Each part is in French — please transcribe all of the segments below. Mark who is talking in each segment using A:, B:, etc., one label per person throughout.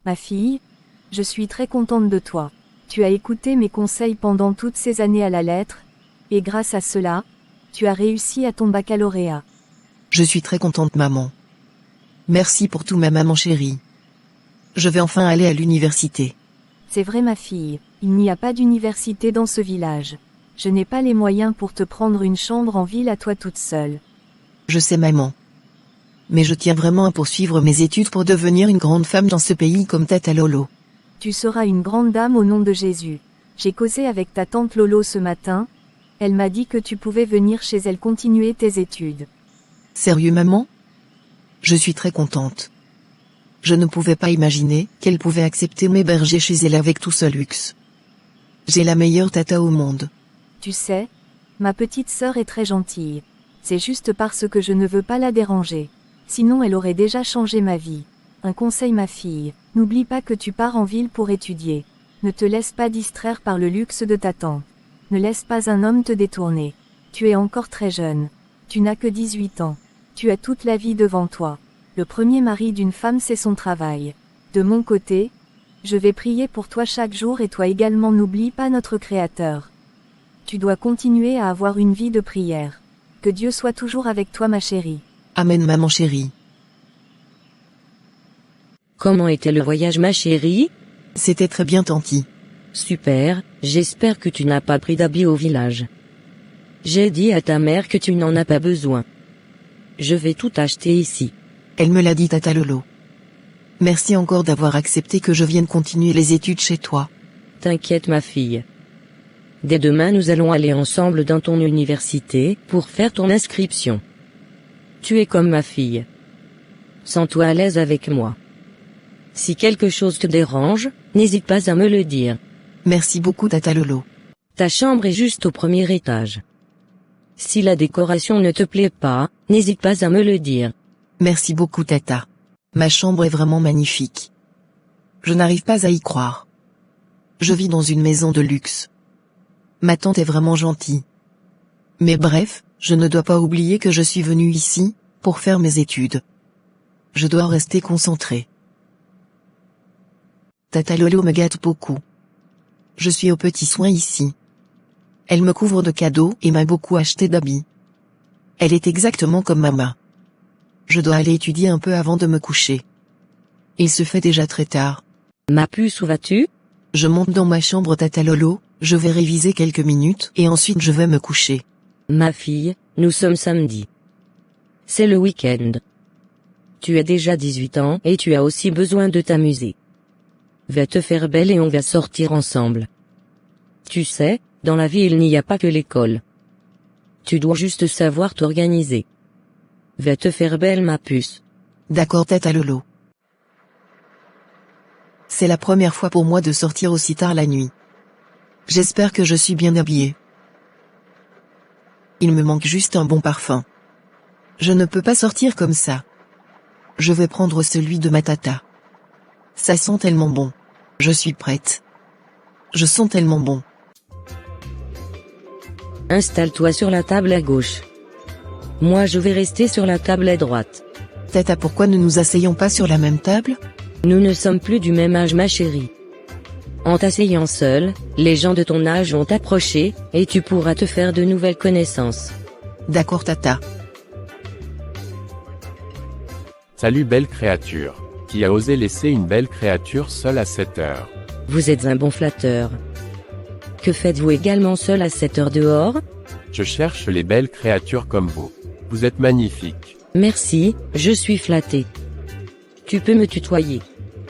A: Ma fille, je suis très contente de toi. Tu as écouté mes conseils pendant toutes ces années à la lettre, et grâce à cela, tu as réussi à ton baccalauréat.
B: Je suis très contente maman. Merci pour tout ma maman chérie. Je vais enfin aller à l'université.
A: C'est vrai ma fille, il n'y a pas d'université dans ce village. Je n'ai pas les moyens pour te prendre une chambre en ville à toi toute seule.
B: Je sais maman. Mais je tiens vraiment à poursuivre mes études pour devenir une grande femme dans ce pays comme Tata Lolo.
A: Tu seras une grande dame au nom de Jésus. J'ai causé avec ta tante Lolo ce matin. Elle m'a dit que tu pouvais venir chez elle continuer tes études.
B: Sérieux maman? Je suis très contente. Je ne pouvais pas imaginer qu'elle pouvait accepter m'héberger chez elle avec tout ce luxe. J'ai la meilleure tata au monde.
A: Tu sais, ma petite sœur est très gentille. C'est juste parce que je ne veux pas la déranger. Sinon elle aurait déjà changé ma vie. Un conseil ma fille, n'oublie pas que tu pars en ville pour étudier. Ne te laisse pas distraire par le luxe de ta tante. Ne laisse pas un homme te détourner. Tu es encore très jeune. Tu n'as que 18 ans. Tu as toute la vie devant toi. Le premier mari d'une femme c'est son travail. De mon côté, je vais prier pour toi chaque jour et toi également n'oublie pas notre Créateur. Tu dois continuer à avoir une vie de prière. Que Dieu soit toujours avec toi ma chérie.
B: Amen maman chérie.
C: Comment était le voyage ma chérie?
B: C'était très bien tanti.
C: Super, j'espère que tu n'as pas pris d'habits au village. J'ai dit à ta mère que tu n'en as pas besoin. Je vais tout acheter ici.
B: Elle me l'a dit Tata Lolo. Merci encore d'avoir accepté que je vienne continuer les études chez toi.
C: T'inquiète ma fille. Dès demain nous allons aller ensemble dans ton université pour faire ton inscription. Tu es comme ma fille. Sens-toi à l'aise avec moi. Si quelque chose te dérange, n'hésite pas à me le dire.
B: Merci beaucoup Tata Lolo.
C: Ta chambre est juste au premier étage. Si la décoration ne te plaît pas, n'hésite pas à me le dire.
B: Merci beaucoup Tata. Ma chambre est vraiment magnifique. Je n'arrive pas à y croire. Je vis dans une maison de luxe. Ma tante est vraiment gentille. Mais bref, je ne dois pas oublier que je suis venue ici, pour faire mes études. Je dois rester concentrée. Tata Lolo me gâte beaucoup. Je suis aux petits soins ici. Elle me couvre de cadeaux et m'a beaucoup acheté d'habits. Elle est exactement comme maman. Je dois aller étudier un peu avant de me coucher. Il se fait déjà très tard.
C: Ma puce, où vas-tu?
B: Je monte dans ma chambre Tata Lolo, je vais réviser quelques minutes et ensuite je vais me coucher.
C: Ma fille, nous sommes samedi. C'est le week-end. Tu as déjà 18 ans et tu as aussi besoin de t'amuser. Va te faire belle et on va sortir ensemble. Tu sais, dans la vie il n'y a pas que l'école. Tu dois juste savoir t'organiser. Va te faire belle ma puce.
B: D'accord Tata Lolo. C'est la première fois pour moi de sortir aussi tard la nuit. J'espère que je suis bien habillée. Il me manque juste un bon parfum. Je ne peux pas sortir comme ça. Je vais prendre celui de ma tata. Ça sent tellement bon. Je suis prête. Je sens tellement bon.
C: Installe-toi sur la table à gauche. Moi je vais rester sur la table à droite.
B: Tata, pourquoi ne nous asseyons pas sur la même table?
C: Nous ne sommes plus du même âge ma chérie. En t'asseyant seul, les gens de ton âge vont t'approcher, et tu pourras te faire de nouvelles connaissances.
B: D'accord Tata.
D: Salut belle créature. Qui a osé laisser une belle créature seule à 7 heures?
C: Vous êtes un bon flatteur. Que faites-vous également seul à 7 heures dehors?
D: Je cherche les belles créatures comme vous. Vous êtes magnifique.
C: Merci, je suis flatté. Tu peux me tutoyer.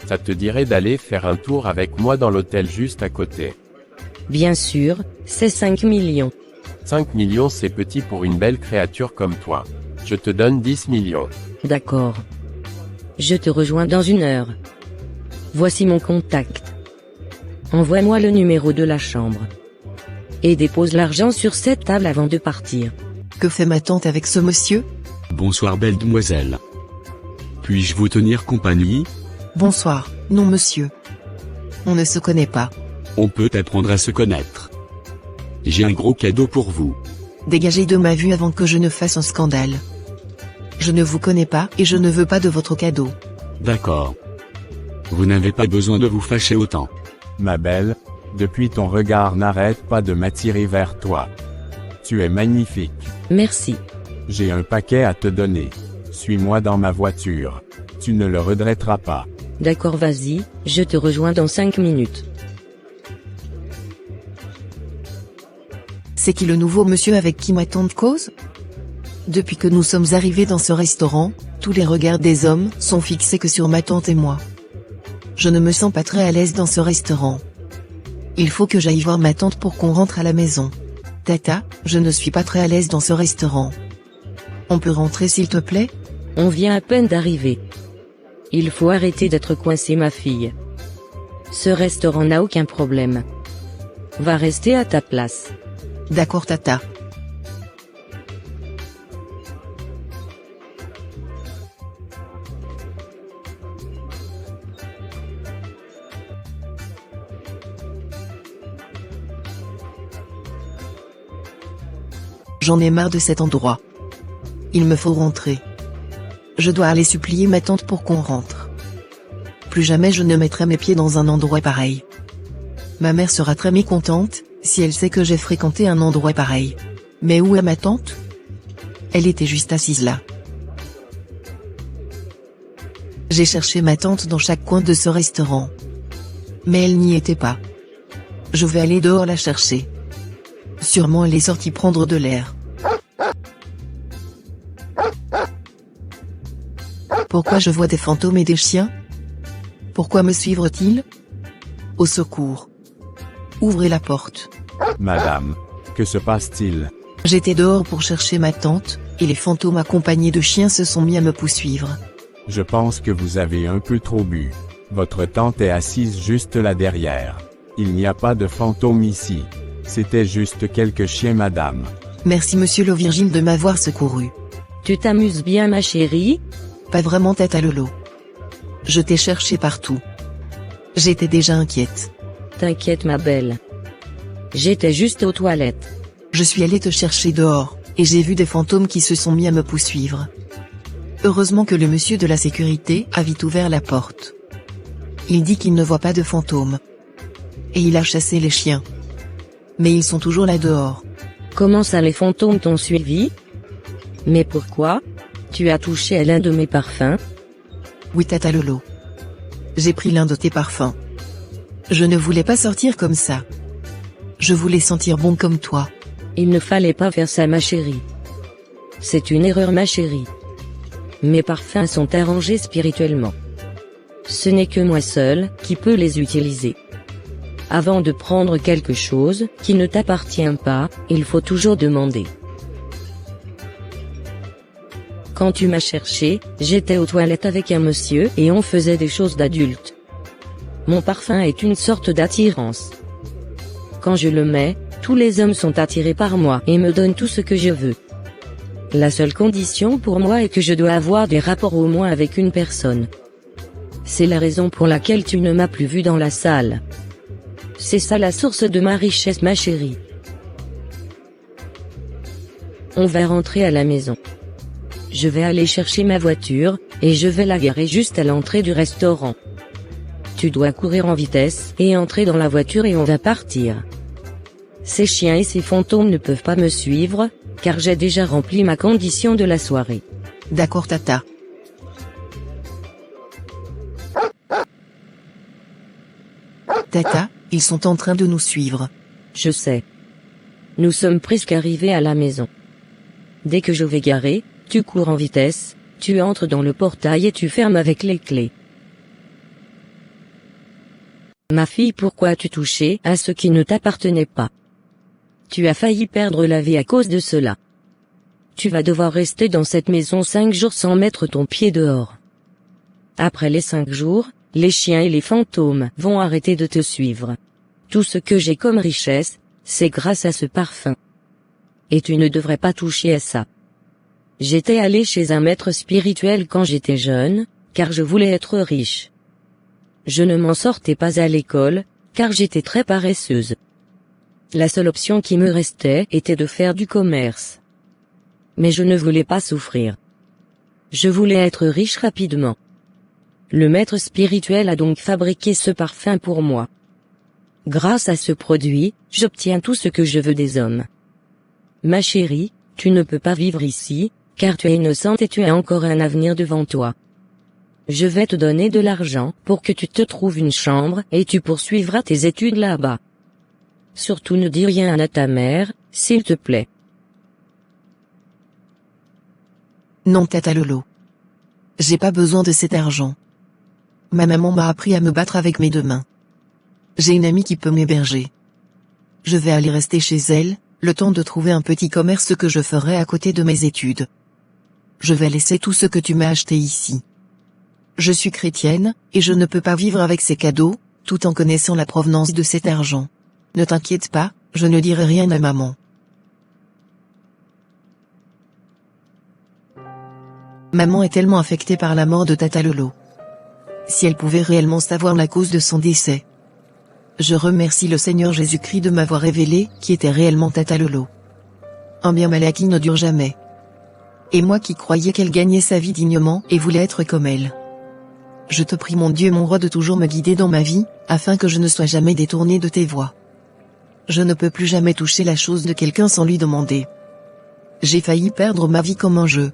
D: Ça te dirait d'aller faire un tour avec moi dans l'hôtel juste à côté?
C: Bien sûr, c'est 5 millions.
D: 5 millions c'est petit pour une belle créature comme toi. Je te donne 10 millions.
C: D'accord. Je te rejoins dans 1 heure. Voici mon contact. Envoie-moi le numéro de la chambre. Et dépose l'argent sur cette table avant de partir.
B: Que fait ma tante avec ce monsieur?
E: Bonsoir belle demoiselle. Puis-je vous tenir compagnie?
B: Bonsoir, non monsieur. On ne se connaît pas.
E: On peut apprendre à se connaître. J'ai un gros cadeau pour vous.
B: Dégagez de ma vue avant que je ne fasse un scandale. Je ne vous connais pas et je ne veux pas de votre cadeau.
E: D'accord. Vous n'avez pas besoin de vous fâcher autant.
D: Ma belle, depuis ton regard n'arrête pas de m'attirer vers toi. Tu es magnifique.
C: Merci.
D: J'ai un paquet à te donner. Suis-moi dans ma voiture. Tu ne le regretteras pas.
C: D'accord, vas-y, je te rejoins dans 5 minutes.
B: C'est qui le nouveau monsieur avec qui ma tante cause? Depuis que nous sommes arrivés dans ce restaurant, tous les regards des hommes sont fixés que sur ma tante et moi. Je ne me sens pas très à l'aise dans ce restaurant. Il faut que j'aille voir ma tante pour qu'on rentre à la maison. Tata, je ne suis pas très à l'aise dans ce restaurant. On peut rentrer s'il te plaît?
C: On vient à peine d'arriver. Il faut arrêter d'être coincé, ma fille. Ce restaurant n'a aucun problème. Va rester à ta place.
B: D'accord tata. J'en ai marre de cet endroit. Il me faut rentrer. Je dois aller supplier ma tante pour qu'on rentre. Plus jamais je ne mettrai mes pieds dans un endroit pareil. Ma mère sera très mécontente, si elle sait que j'ai fréquenté un endroit pareil. Mais où est ma tante? Elle était juste assise là. J'ai cherché ma tante dans chaque coin de ce restaurant. Mais elle n'y était pas. Je vais aller dehors la chercher. Sûrement elle est sortie prendre de l'air. Pourquoi je vois des fantômes et des chiens? Pourquoi me suivent-ils? Au secours. Ouvrez la porte.
D: Madame, que se passe-t-il?
B: J'étais dehors pour chercher ma tante, et les fantômes accompagnés de chiens se sont mis à me poursuivre.
D: Je pense que vous avez un peu trop bu. Votre tante est assise juste là derrière. Il n'y a pas de fantôme ici. C'était juste quelques chiens, madame.
B: Merci monsieur le Virgile de m'avoir secouru.
C: Tu t'amuses bien, ma chérie?
B: Pas vraiment tata Lolo. Je t'ai cherché partout. J'étais déjà inquiète.
C: T'inquiète, ma belle. J'étais juste aux toilettes.
B: Je suis allée te chercher dehors, et j'ai vu des fantômes qui se sont mis à me poursuivre. Heureusement que le monsieur de la sécurité a vite ouvert la porte. Il dit qu'il ne voit pas de fantômes. Et il a chassé les chiens. Mais ils sont toujours là dehors.
C: Comment ça, les fantômes t'ont suivi? Mais pourquoi? Tu as touché à l'un de mes parfums?
B: Oui tata Lolo. J'ai pris l'un de tes parfums. Je ne voulais pas sortir comme ça. Je voulais sentir bon comme toi.
C: Il ne fallait pas faire ça, ma chérie. C'est une erreur, ma chérie. Mes parfums sont arrangés spirituellement. Ce n'est que moi seul qui peux les utiliser. Avant de prendre quelque chose qui ne t'appartient pas, il faut toujours demander. Quand tu m'as cherché, j'étais aux toilettes avec un monsieur et on faisait des choses d'adultes. Mon parfum est une sorte d'attirance. Quand je le mets, tous les hommes sont attirés par moi et me donnent tout ce que je veux. La seule condition pour moi est que je dois avoir des rapports au moins avec une personne. C'est la raison pour laquelle tu ne m'as plus vu dans la salle. C'est ça la source de ma richesse, ma chérie. On va rentrer à la maison. Je vais aller chercher ma voiture, et je vais la garer juste à l'entrée du restaurant. Tu dois courir en vitesse, et entrer dans la voiture et on va partir. Ces chiens et ces fantômes ne peuvent pas me suivre, car j'ai déjà rempli ma condition de la soirée.
B: D'accord tata. Tata, ils sont en train de nous suivre.
C: Je sais. Nous sommes presque arrivés à la maison. Dès que je vais garer, tu cours en vitesse, tu entres dans le portail et tu fermes avec les clés. Ma fille, pourquoi as-tu touché à ce qui ne t'appartenait pas? Tu as failli perdre la vie à cause de cela. Tu vas devoir rester dans cette maison 5 jours sans mettre ton pied dehors. Après les 5 jours, les chiens et les fantômes vont arrêter de te suivre. Tout ce que j'ai comme richesse, c'est grâce à ce parfum. Et tu ne devrais pas toucher à ça. J'étais allé chez un maître spirituel quand j'étais jeune, car je voulais être riche. Je ne m'en sortais pas à l'école, car j'étais très paresseuse. La seule option qui me restait était de faire du commerce. Mais je ne voulais pas souffrir. Je voulais être riche rapidement. Le maître spirituel a donc fabriqué ce parfum pour moi. Grâce à ce produit, j'obtiens tout ce que je veux des hommes. Ma chérie, tu ne peux pas vivre ici, car tu es innocente et tu as encore un avenir devant toi. Je vais te donner de l'argent pour que tu te trouves une chambre et tu poursuivras tes études là-bas. Surtout ne dis rien à ta mère, s'il te plaît.
B: Non Tata Lolo. J'ai pas besoin de cet argent. Ma maman m'a appris à me battre avec mes deux mains. J'ai une amie qui peut m'héberger. Je vais aller rester chez elle, le temps de trouver un petit commerce que je ferai à côté de mes études. Je vais laisser tout ce que tu m'as acheté ici. Je suis chrétienne, et je ne peux pas vivre avec ces cadeaux, tout en connaissant la provenance de cet argent. Ne t'inquiète pas, je ne dirai rien à maman. Maman est tellement affectée par la mort de Tata Lolo. Si elle pouvait réellement savoir la cause de son décès. Je remercie le Seigneur Jésus-Christ de m'avoir révélé qui était réellement Tata Lolo. Un bien mal acquis ne dure jamais. Et moi qui croyais qu'elle gagnait sa vie dignement et voulais être comme elle. Je te prie mon Dieu mon roi de toujours me guider dans ma vie, afin que je ne sois jamais détourné de tes voies. Je ne peux plus jamais toucher la chose de quelqu'un sans lui demander. J'ai failli perdre ma vie comme un jeu.